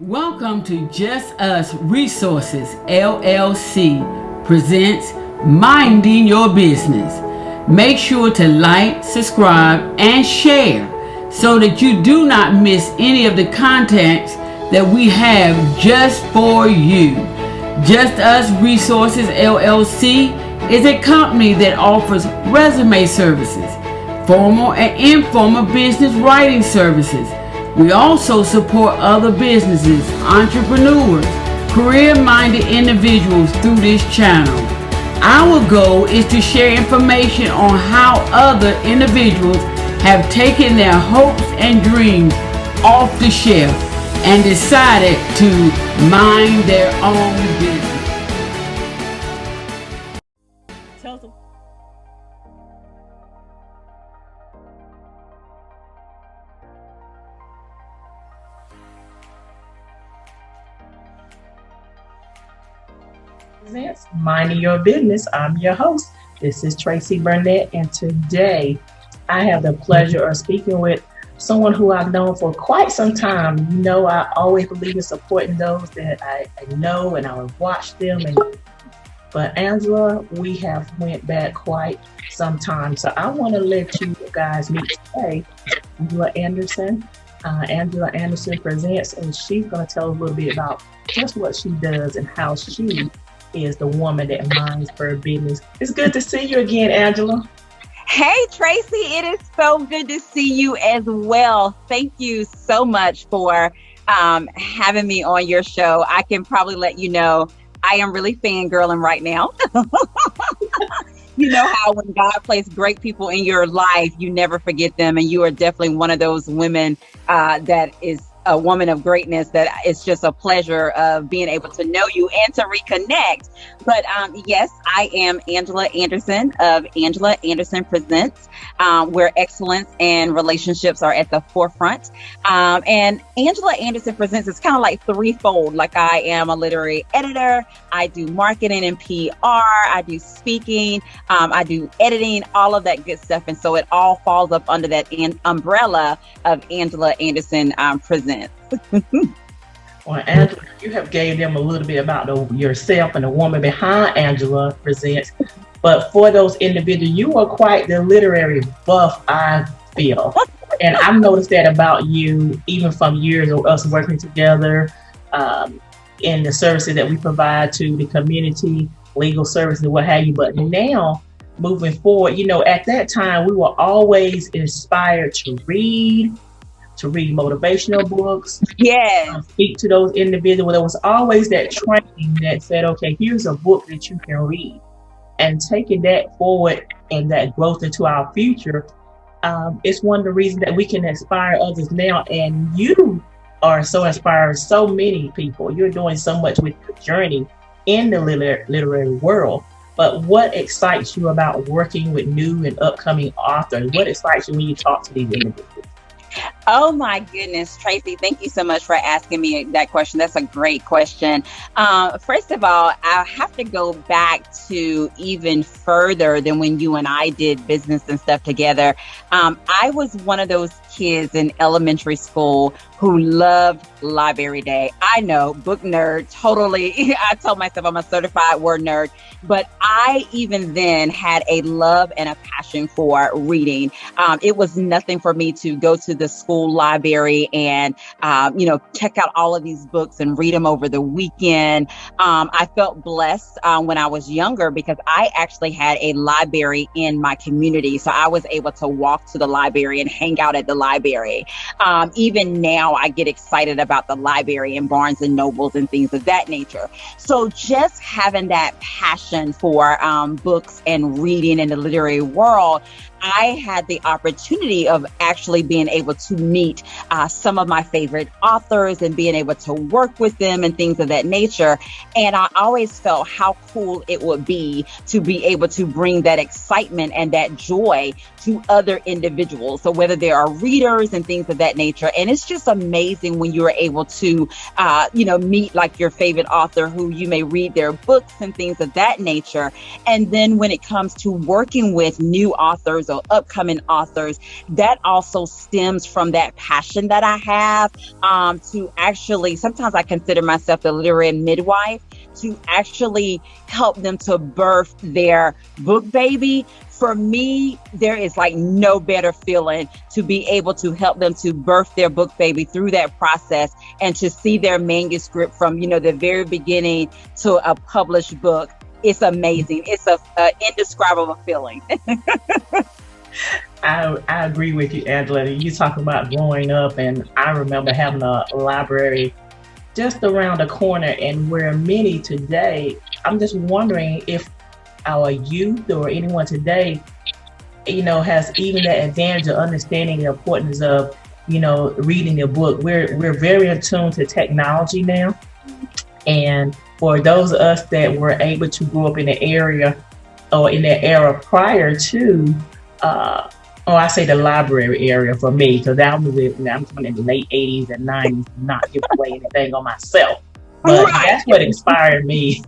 Welcome to Just Us Resources LLC presents Minding Your Business. Make sure to like, subscribe, and share so that you do not miss any of the contents that we have just for you. Just Us Resources LLC is a company that offers resume services, formal and informal business writing services. We also support other businesses, entrepreneurs, career-minded individuals through this channel. Our goal is to share information on how other individuals have taken their hopes and dreams off the shelf and decided to mind their own business. Tell them. Presents Minding Your Business. I'm your host. This is Tracy Burnett, and today I have the pleasure of speaking with someone who I've known for quite some time. You know, I always believe in supporting those that I know, and I will watch them. But Angela, we have went back quite some time, so I want to let you guys meet today. Angela Anderson. Angela Anderson presents, and she's going to tell us a little bit about just what she does and how she is the woman that minds her business. It's good to see you again, Angela. Hey, Tracy, it is so good to see you as well. Thank you so much for having me on your show. I can probably let you know I am really fangirling right now. You know how when God places great people in your life, you never forget them. And you are definitely one of those women that is a woman of greatness, that it's just a pleasure of being able to know you and to reconnect. But yes, I am Angela Anderson of Angela Anderson Presents, where excellence and relationships are at the forefront. And Angela Anderson Presents is kind of like threefold. Like, I am a literary editor, I do marketing and PR, I do speaking, I do editing, all of that good stuff. And so it all falls up under that umbrella of Angela Anderson Presents. Well, Angela, you have gave them a little bit about yourself and the woman behind Angela Presents. But for those individuals, you are quite the literary buff, I feel. And I've noticed that about you, even from years of us working together in the services that we provide to the community, legal services and what have you. But now, moving forward, you know, at that time, we were always inspired to read motivational books. Yes. Speak to those individuals. There was always that training that said, okay, here's a book that you can read. And taking that forward and that growth into our future, it's one of the reasons that we can inspire others now. And you are so inspiring so many people. You're doing so much with your journey in the literary world. But what excites you about working with new and upcoming authors? What excites you when you talk to these individuals? Oh my goodness, Tracy, thank you so much for asking me that question. That's a great question. First of all, I have to go back to even further than when you and I did business and stuff together. I was one of those kids in elementary school who loved library day. I know, book nerd, totally. I told myself I'm a certified word nerd, but I even then had a love and a passion for reading. It was nothing for me to go to the school library and, check out all of these books and read them over the weekend. I felt blessed when I was younger because I actually had a library in my community. So I was able to walk to the library and hang out at the library. Even now, I get excited about the library and Barnes and Nobles and things of that nature. So just having that passion for books and reading in the literary world, I had the opportunity of actually being able to meet some of my favorite authors and being able to work with them and things of that nature. And I always felt how cool it would be to be able to bring that excitement and that joy to other individuals. So whether there are readers and things of that nature, and it's just amazing when you're able to, meet like your favorite author who you may read their books and things of that nature. And then when it comes to working with new authors or upcoming authors, that also stems from that passion that I have to actually, sometimes I consider myself the literary midwife, to actually help them to birth their book baby. For me, there is like no better feeling to be able to help them to birth their book baby through that process, and to see their manuscript from, the very beginning to a published book. It's amazing. It's a indescribable feeling. I agree with you, Angela. You talk about growing up, and I remember having a library just around the corner, and where many today, I'm just wondering if our youth or anyone today, has even that advantage of understanding the importance of, reading a book. We're very in tune to technology now. And for those of us that were able to grow up in the area or in that era prior to, I say the library area for me, because I'm in the late 80s and 90s, not giving away anything on myself. But that's what inspired me.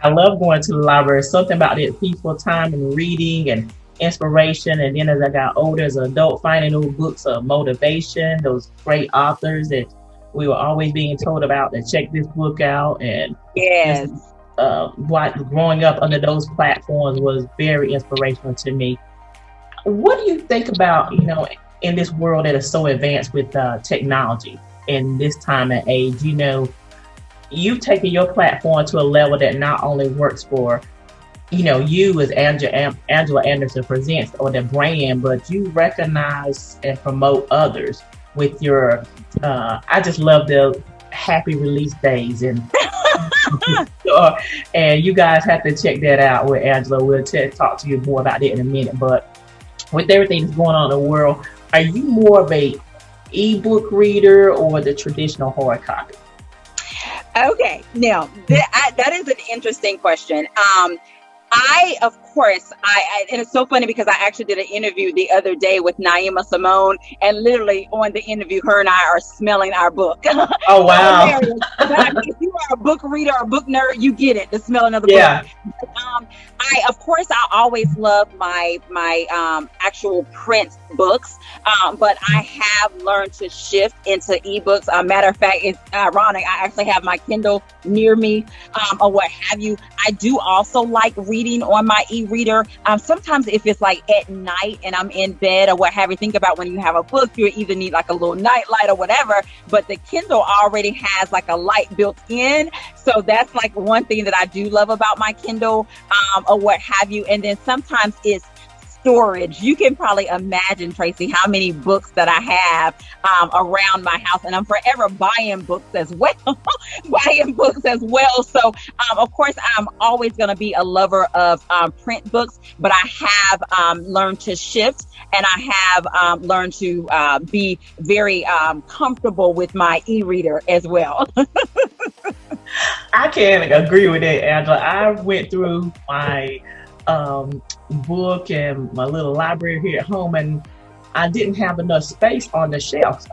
I love going to the library. Something about that peaceful time and reading and inspiration. And then as I got older, as an adult, finding those books of motivation, those great authors that we were always being told about, to check this book out. And yes, growing up under those platforms was very inspirational to me. What do you think about, in this world that is so advanced with technology in this time and age? You've taken your platform to a level that not only works for, you as Angela Anderson Presents or the brand, but you recognize and promote others with your, I just love the happy release days. And and you guys have to check that out with Angela. We'll talk to you more about that in a minute. But with everything that's going on in the world, are you more of a ebook reader or the traditional hard copy? Okay, now that is an interesting question. And it's so funny because I actually did an interview the other day with Naima Simone, and literally on the interview, her and I are smelling our book. Oh, wow. If you are a book reader or book nerd, you get it, the smelling of the book. I always love my actual print books, but I have learned to shift into ebooks. Matter of fact, it's ironic. I actually have my Kindle near me, or what have you. I do also like reading on my e-reader. Sometimes if it's like at night and I'm in bed or what have you, think about when you have a book, you either need like a little night light or whatever, but the Kindle already has like a light built in. So that's like one thing that I do love about my Kindle, or what have you. And then sometimes it's storage. You can probably imagine, Tracy, how many books that I have around my house, and I'm forever buying books as well. So, of course, I'm always going to be a lover of print books, but I have learned to shift, and I have learned to be very comfortable with my e-reader as well. I can agree with that, Angela. I went through my book and my little library here at home, and I didn't have enough space on the shelves.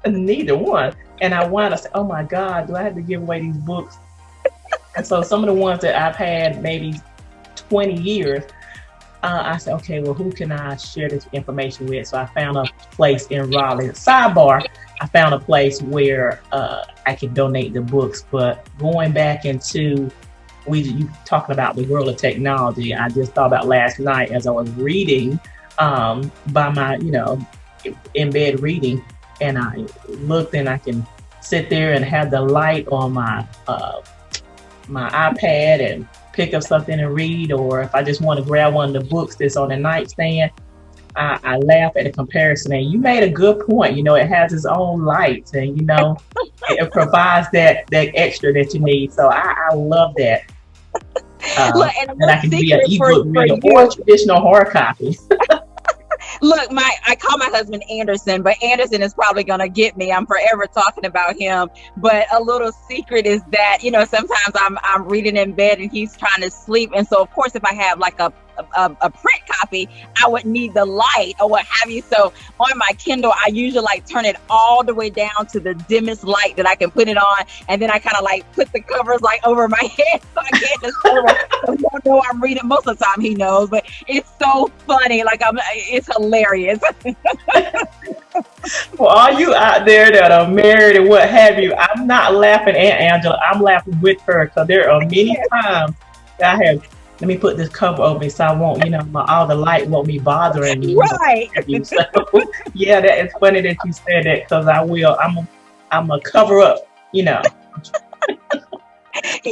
Neither one. And I wanted to say, oh my God, do I have to give away these books? And so some of the ones that I've had maybe 20 years, I said, okay, well, who can I share this information with? So I found a place in Raleigh. Sidebar, I found a place where I could donate the books. But going back into you talking about the world of technology, I just thought about last night as I was reading by my, in bed reading, and I looked and I can sit there and have the light on my my iPad and pick up something and read, or if I just want to grab one of the books that's on the nightstand, I laugh at the comparison. And you made a good point. It has its own lights, and it provides that extra that you need. So I love that. Look, and I can be an ebook reader or traditional hard copy. Look, I call my husband Anderson, but Anderson is probably going to get me. I'm forever talking about him. But a little secret is that, sometimes I'm reading in bed and he's trying to sleep. And so, of course, if I have like a a print copy, I would need the light or what have you. So on my Kindle, I usually like turn it all the way down to the dimmest light that I can put it on, and then I kind of like put the covers like over my head so I can't disturb him. So he don't know I'm reading. Most of the time he knows, but it's so funny. Like it's hilarious. For all you out there that are married and what have you, I'm not laughing at Angela. I'm laughing with her, because there are many times that I have. Let me put this cover over me so I won't, all the light won't be bothering me. Right. So, yeah, that is funny that you said that, because I will. I'm a cover up. So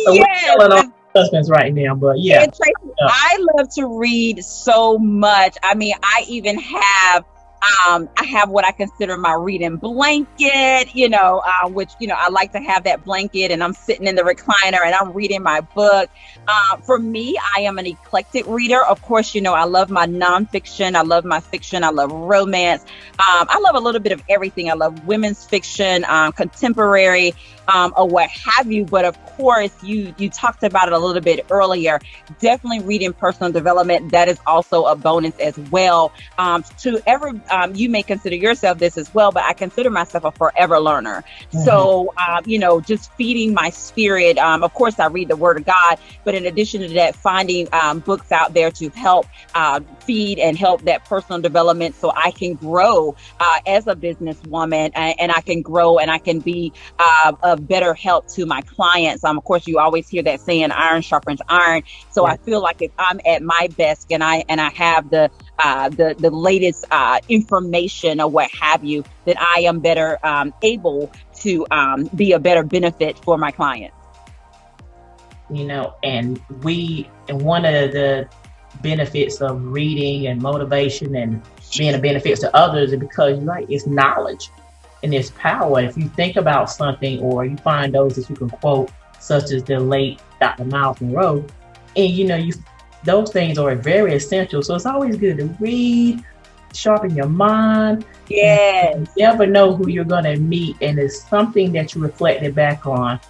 we're telling our husbands right now, but yeah. Tracy, I love to read so much. I mean, I even have. I have what I consider my reading blanket, which, I like to have that blanket, and I'm sitting in the recliner and I'm reading my book. For me, I am an eclectic reader. Of course, I love my nonfiction. I love my fiction. I love romance. I love a little bit of everything. I love women's fiction, contemporary, or what have you. But of course, you talked about it a little bit earlier. Definitely reading personal development. That is also a bonus as well. You may consider yourself this as well, but I consider myself a forever learner. Mm-hmm. So, just feeding my spirit. Of course, I read the Word of God, but in addition to that, finding books out there to help feed and help that personal development, so I can grow as a businesswoman, and I can grow and I can be of better help to my clients. Of course, you always hear that saying, "Iron sharpens iron." So I feel like if I'm at my best and I have the latest information or what have you, that I am better able to be a better benefit for my clients. And one of the benefits of reading and motivation and being a benefit to others is because it's knowledge and it's power. If you think about something, or you find those that you can quote, such as the late Dr. Miles Monroe, and those things are very essential. So it's always good to read, sharpen your mind. Yes. You never know who you're going to meet, and it's something that you reflected back on.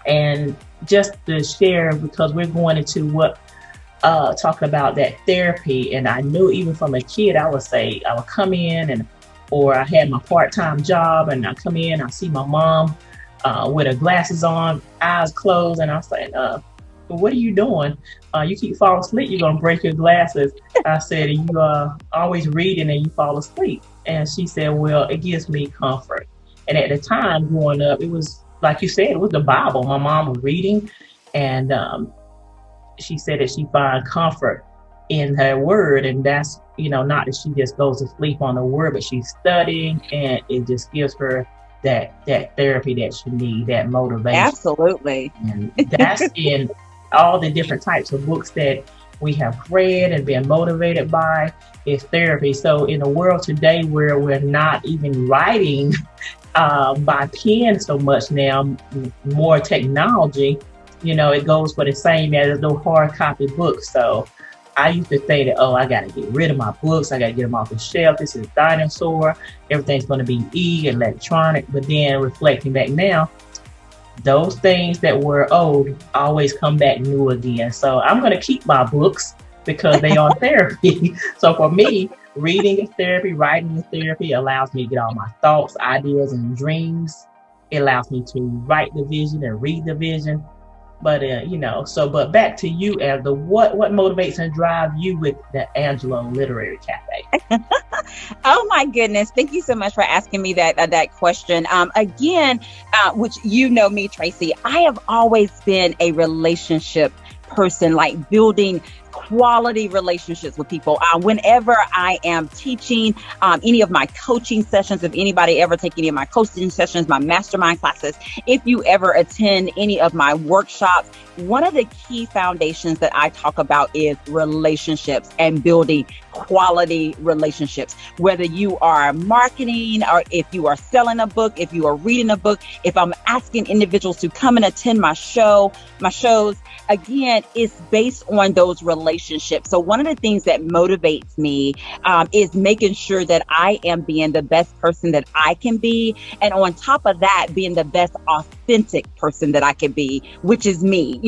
And just to share, because we're going into talking about that therapy, and I knew even from a kid, I would come in or I had my part-time job, and I come in, I see my mom with her glasses on, eyes closed, and I was like, what are you doing? You keep falling asleep, you're going to break your glasses. I said, you are always reading and you fall asleep. And she said, well, it gives me comfort. And at the time growing up, it was, like you said, it was the Bible. My mom was reading, and she said that she finds comfort in her word. And that's, not that she just goes to sleep on the word, but she's studying, and it just gives her that therapy that she needs, that motivation. Absolutely. And that's in all the different types of books that we have read and been motivated by, is therapy. So in a world today where we're not even writing by pen so much now, more technology, it goes for the same as there's no hard copy books. So I used to say that, I got to get rid of my books. I got to get them off the shelf. This is dinosaur. Everything's going to be electronic. But then reflecting back now, those things that were old always come back new again. So I'm going to keep my books because they are therapy. So for me, reading is therapy, writing is therapy. Allows me to get all my thoughts, ideas, and dreams. It allows me to write the vision and read the vision. But, but back to you, Angela, what motivates and drives you with the Angela Literary Cafe? Oh my goodness. Thank you so much for asking me that question. Again, which me, Tracy, I have always been a relationship person, like building quality relationships with people. Whenever I am teaching any of my coaching sessions, if anybody ever take any of my coaching sessions, my mastermind classes, if you ever attend any of my workshops, one of the key foundations that I talk about is relationships and building quality relationships. Whether you are marketing, or if you are selling a book, if you are reading a book, if I'm asking individuals to come and attend my shows, again, it's based on those relationships relationships. So one of the things that motivates me is making sure that I am being the best person that I can be. And on top of that, being the best authentic person that I can be, which is me,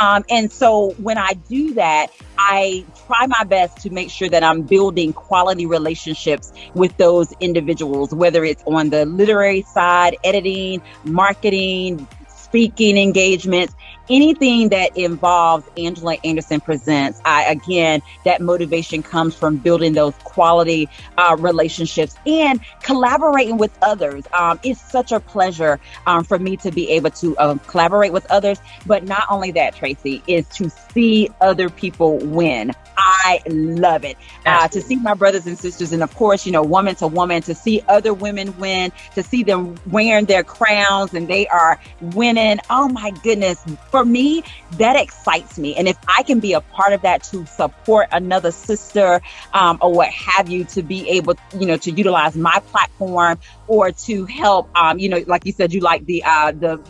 And so when I do that, I try my best to make sure that I'm building quality relationships with those individuals, whether it's on the literary side, editing, marketing, speaking engagements, anything that involves Angela Anderson Presents. That motivation comes from building those quality relationships and collaborating with others. It's such a pleasure for me to be able to collaborate with others. But not only that, Tracy, is to see other people win. I love it. To see my brothers and sisters, and of course, woman to woman, to see other women win, to see them wearing their crowns and they are winning. Oh my goodness. For me, that excites me. And if I can be a part of that to support another sister or what have you, to be able, to utilize my platform or to help, like you said, you like the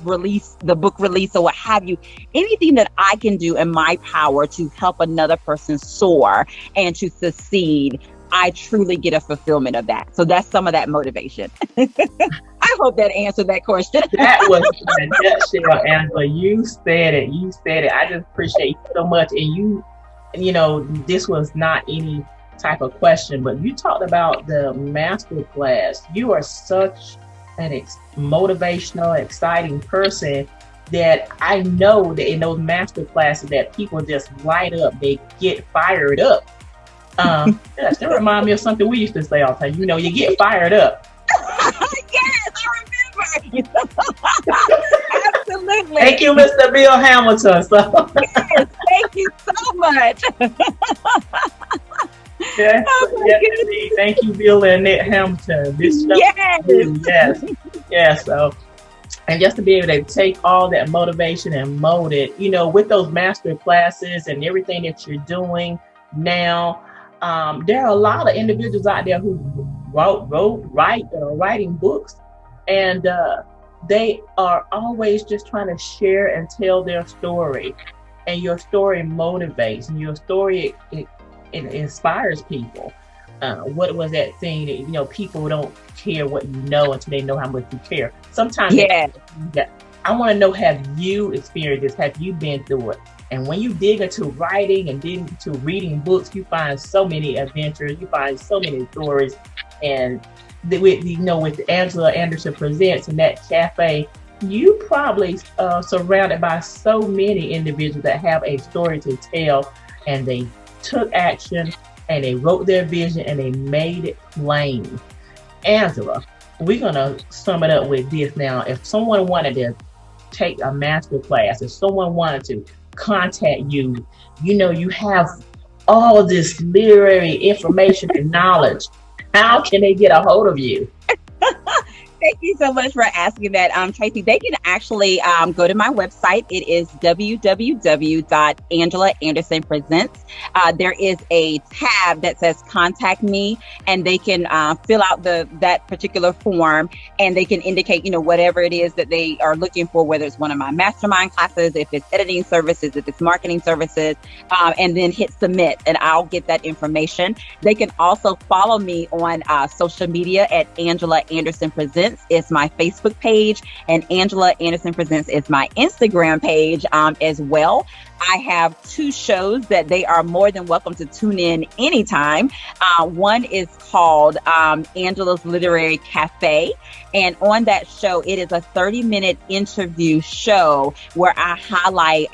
release, the book release or what have you, anything that I can do in my power to help another person soar and to succeed, I truly get a fulfillment of that. So that's some of that motivation. I hope that answered that question. That was in a nutshell, Angela. You said it. I just appreciate you so much. And this was not any type of question, but you talked about the master class. You are such an motivational, exciting person that I know that in those master classes that people just light up, they get fired up. That reminds me of something we used to say all the time. You get fired up. Yes, I remember. Absolutely. Thank you, Mr. Bill Hamilton. Yes, thank you so much. Yes, indeed. Thank you, Bill and Annette Hamilton. This show, yes. So, and just to be able to take all that motivation and mold it, with those master classes and everything that you're doing now, there are a lot of individuals out there who writing books, and they are always just trying to share and tell their story. And your story motivates, and your story it inspires people. What was that thing that people don't care what you know until they know how much you care? Sometimes I want to know, have you experienced this? Have you been through it? And when you dig into writing and dig into reading books, you find so many adventures, you find so many stories. And with Angela Anderson Presents and that cafe, you probably surrounded by so many individuals that have a story to tell, and they took action and they wrote their vision and they made it plain. Angela, we're going to sum it up with this now. If someone wanted to take a master class, if someone wanted to contact you, you have all this literary information and knowledge, how can they get a hold of you? Thank you so much for asking that, Tracy. They can actually go to my website. It is www.angelaandersonpresents. There is a tab that says Contact Me, and they can fill out that particular form, and they can indicate, whatever it is that they are looking for, whether it's one of my mastermind classes, if it's editing services, if it's marketing services, and then hit submit, and I'll get that information. They can also follow me on social media at Angela Anderson Presents. Is my Facebook page, and Angela Anderson Presents is my Instagram page as well. I have 2 shows that they are more than welcome to tune in anytime. One is called Angela's Literary Café. And on that show, it is a 30-minute interview show where I highlight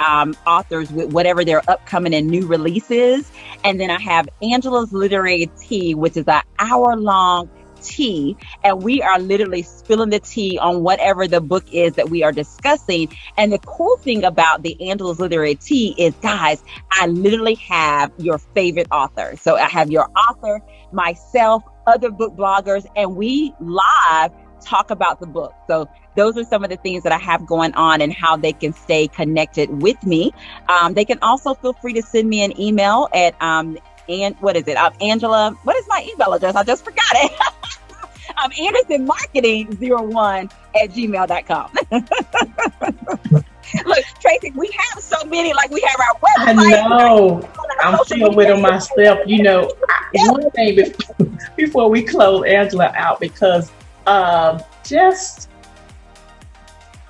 authors with whatever their upcoming and new releases. And then I have Angela's Literary Tea, which is an hour-long tea, and we are literally spilling the tea on whatever the book is that we are discussing. And the cool thing about the Angela's Literary Tea is, guys, I literally have your favorite author. So I have your author, myself, other book bloggers, and we live talk about the book. So those are some of the things that I have going on and how they can stay connected with me. They can also feel free to send me an email at Angela, what is my email address? I just forgot it. AndersonMarketing01@gmail.com. Look, Tracy, we have so many, like we have our I website. know. I'm still with them myself. One thing before we close Angela out, because just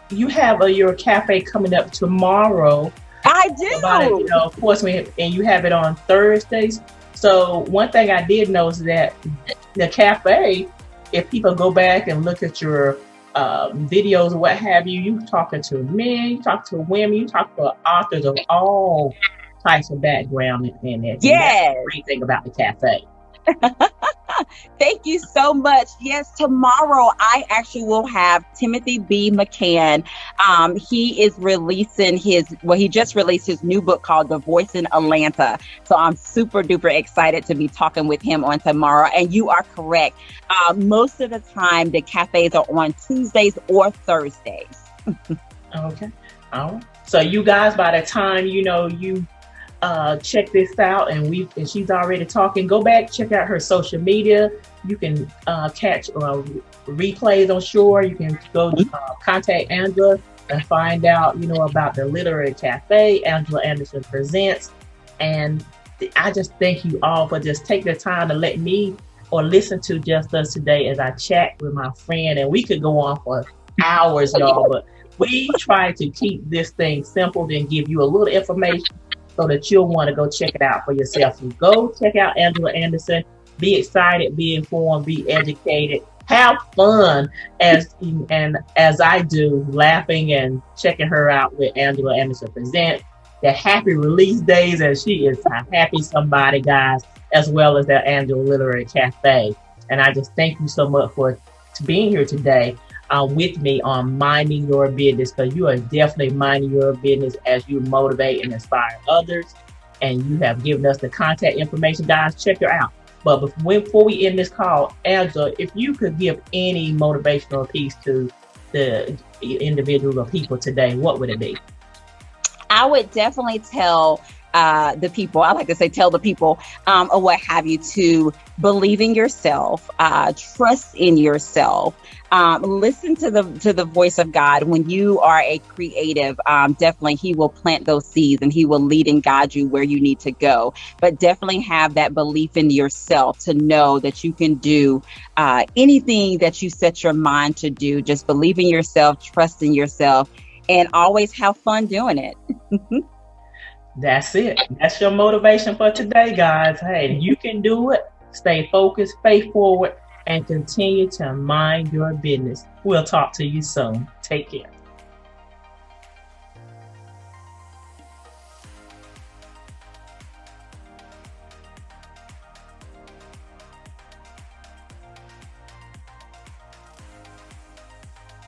you have your cafe coming up tomorrow. I do. Of course, and you have it on Thursdays. So one thing I did know is that the cafe, if people go back and look at your videos or what have you, you talking to men, you talk to women, you talk to authors of all types of background in it. Yes. That's the great thing about the cafe. Thank you so much. Yes, tomorrow I actually will have Timothy B. McCann. He is releasing he just released his new book called The Voice in Atlanta. So I'm super duper excited to be talking with him on tomorrow. And you are correct. Most of the time, the cafes are on Tuesdays or Thursdays. Okay. All right. So you guys, by the time, you check this out, and she's already talking, go back, check out her social media. You can catch replays on Shore. You can go contact Angela and find out about the Literary Cafe Angela Anderson Presents. And I just thank you all for just taking the time to let me or listen to just us today as I chat with my friend. And we could go on for hours, y'all, but we try to keep this thing simple, then give you a little information so that you'll want to go check it out for yourself. So go check out Angela Anderson. Be excited, be informed, be educated, have fun as I do, laughing and checking her out with Angela Anderson Presents. The happy release days, as she is a happy somebody, guys, as well as the Angela Literary Cafe. And I just thank you so much for being here today with me on Minding Your Business, because you are definitely minding your business as you motivate and inspire others. And you have given us the contact information, guys. Check her out. But before we end this call, Angela, if you could give any motivational piece to the individual or people today, what would it be? I would definitely tell the people, I like to say tell the people or what have you, to believe in yourself, trust in yourself, listen to the voice of God. When you are a creative, definitely he will plant those seeds and he will lead and guide you where you need to go. But definitely have that belief in yourself to know that you can do anything that you set your mind to do. Just believe in yourself, trust in yourself, and always have fun doing it. That's it. That's your motivation for today, guys. Hey, you can do it. Stay focused, stay forward, and continue to mind your business. We'll talk to you soon. Take care.